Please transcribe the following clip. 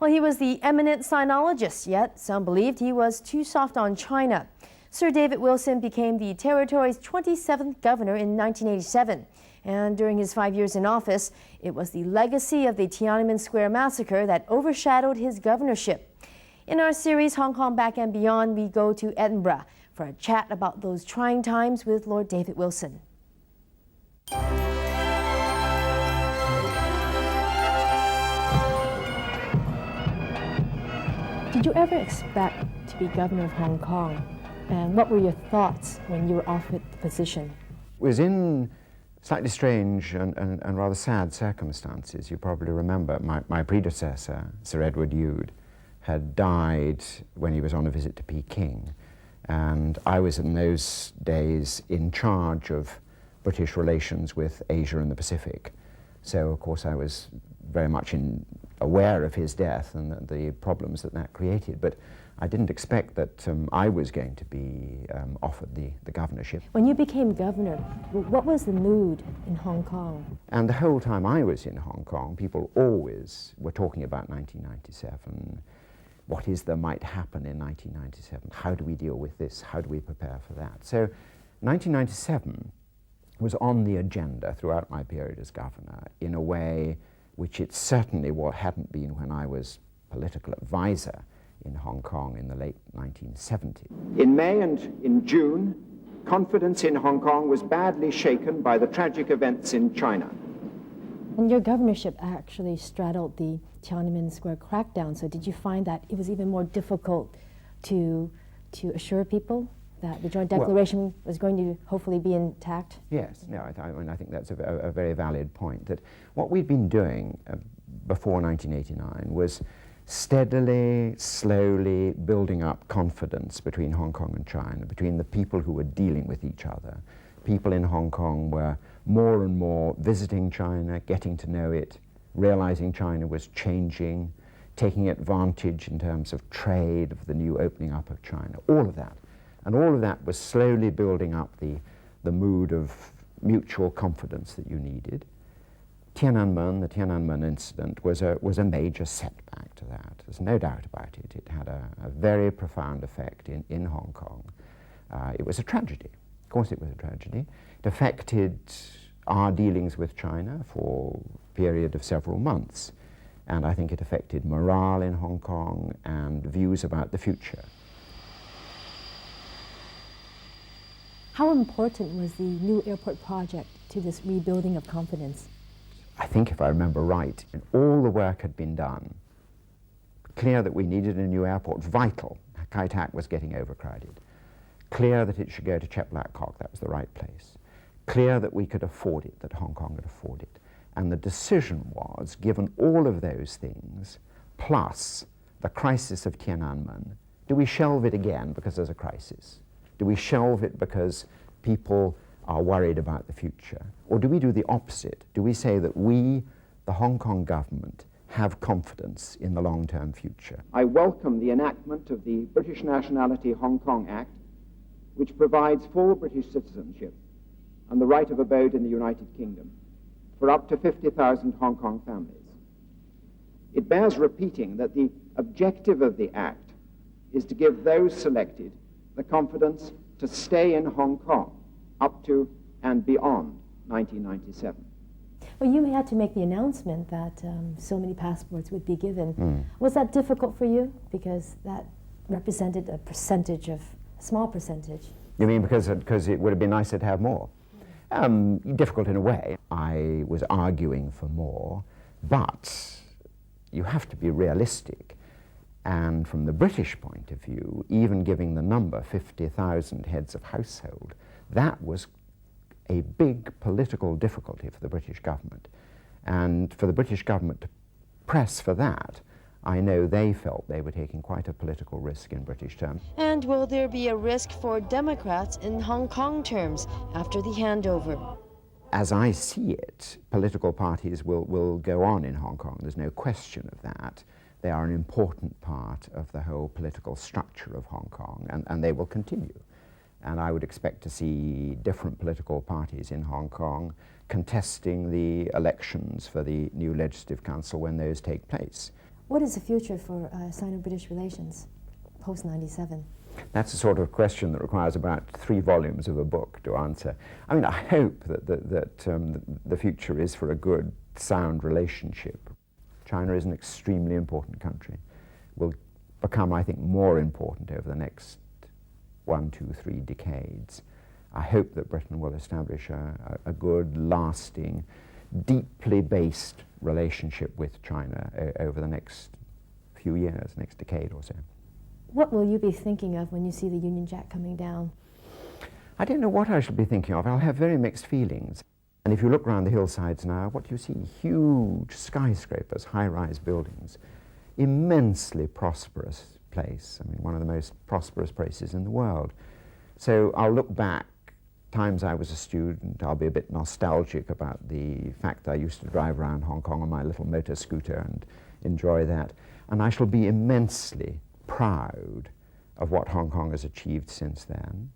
Well, he was the eminent sinologist, yet some believed he was too soft on China. Sir David Wilson became the territory's 27th governor in 1987. And during his 5 years in office, it was the legacy of the Tiananmen Square massacre that overshadowed his governorship. In our series, Hong Kong Back and Beyond, we go to Edinburgh for a chat about those trying times with Lord David Wilson. Did you ever expect to be governor of Hong Kong? And what were your thoughts when you were offered the position? It was in slightly strange and rather sad circumstances. You probably remember my predecessor, Sir Edward Youde, had died when he was on a visit to Peking. And I was in those days in charge of British relations with Asia and the Pacific. So, of course, I was very much aware of his death and the problems that created. But I didn't expect that I was going to be offered the governorship. When you became governor, what was the mood in Hong Kong? And the whole time I was in Hong Kong, people always were talking about 1997. What is there might happen in 1997? How do we deal with this? How do we prepare for that? So 1997 was on the agenda throughout my period as governor in a way which it certainly hadn't been when I was political advisor in Hong Kong in the late 1970s. In May and in June, confidence in Hong Kong was badly shaken by the tragic events in China. And your governorship actually straddled the Tiananmen Square crackdown, so did you find that it was even more difficult to assure people that the joint declaration was going to hopefully be intact? Yes, no, I think that's a very valid point, that what we'd been doing before 1989 was steadily, slowly building up confidence between Hong Kong and China, between the people who were dealing with each other. People in Hong Kong were more and more visiting China, getting to know it, realizing China was changing, taking advantage in terms of trade, of the new opening up of China, all of that. And all of that was slowly building up the mood of mutual confidence that you needed. The Tiananmen incident was a major setback to that. There's no doubt about it. It had a very profound effect in Hong Kong. It was a tragedy. Of course it was a tragedy. It affected our dealings with China for a period of several months. And I think it affected morale in Hong Kong and views about the future. How important was the new airport project to this rebuilding of confidence? I think, if I remember right, all the work had been done. Clear that we needed a new airport, vital. Kai Tak was getting overcrowded. Clear that it should go to Chek Lap Kok, that was the right place. Clear that we could afford it, that Hong Kong could afford it. And the decision was, given all of those things, plus the crisis of Tiananmen, do we shelve it again because there's a crisis? Do we shelve it because people are worried about the future? Or do we do the opposite? Do we say that we, the Hong Kong government, have confidence in the long-term future? I welcome the enactment of the British Nationality Hong Kong Act, which provides full British citizenship and the right of abode in the United Kingdom for up to 50,000 Hong Kong families. It bears repeating that the objective of the Act is to give those selected the confidence to stay in Hong Kong up to and beyond 1997. Well, you had to make the announcement that so many passports would be given. Was that difficult for you? Because that represented a small percentage. You mean because it would have been nicer to have more? Difficult in a way. I was arguing for more, but you have to be realistic. And from the British point of view, even giving the number 50,000 heads of household, that was a big political difficulty for the British government. And for the British government to press for that, I know they felt they were taking quite a political risk in British terms. And will there be a risk for Democrats in Hong Kong terms after the handover? As I see it, political parties will go on in Hong Kong. There's no question of that. They are an important part of the whole political structure of Hong Kong, and they will continue. And I would expect to see different political parties in Hong Kong contesting the elections for the new Legislative Council when those take place. What is the future for Sino-British relations post-97? That's the sort of question that requires about 3 volumes of a book to answer. I mean, I hope that the future is for a good, sound relationship. China is an extremely important country. Will become, I think, more important over the next 1, 2, 3 decades. I hope that Britain will establish a good, lasting, deeply based relationship with China over the next few years, next decade or so. What will you be thinking of when you see the Union Jack coming down? I don't know what I shall be thinking of. I'll have very mixed feelings. And if you look around the hillsides now, what do you see? Huge skyscrapers, high-rise buildings, immensely prosperous place. I mean, one of the most prosperous places in the world. So I'll look back, times I was a student, I'll be a bit nostalgic about the fact that I used to drive around Hong Kong on my little motor scooter and enjoy that. And I shall be immensely proud of what Hong Kong has achieved since then.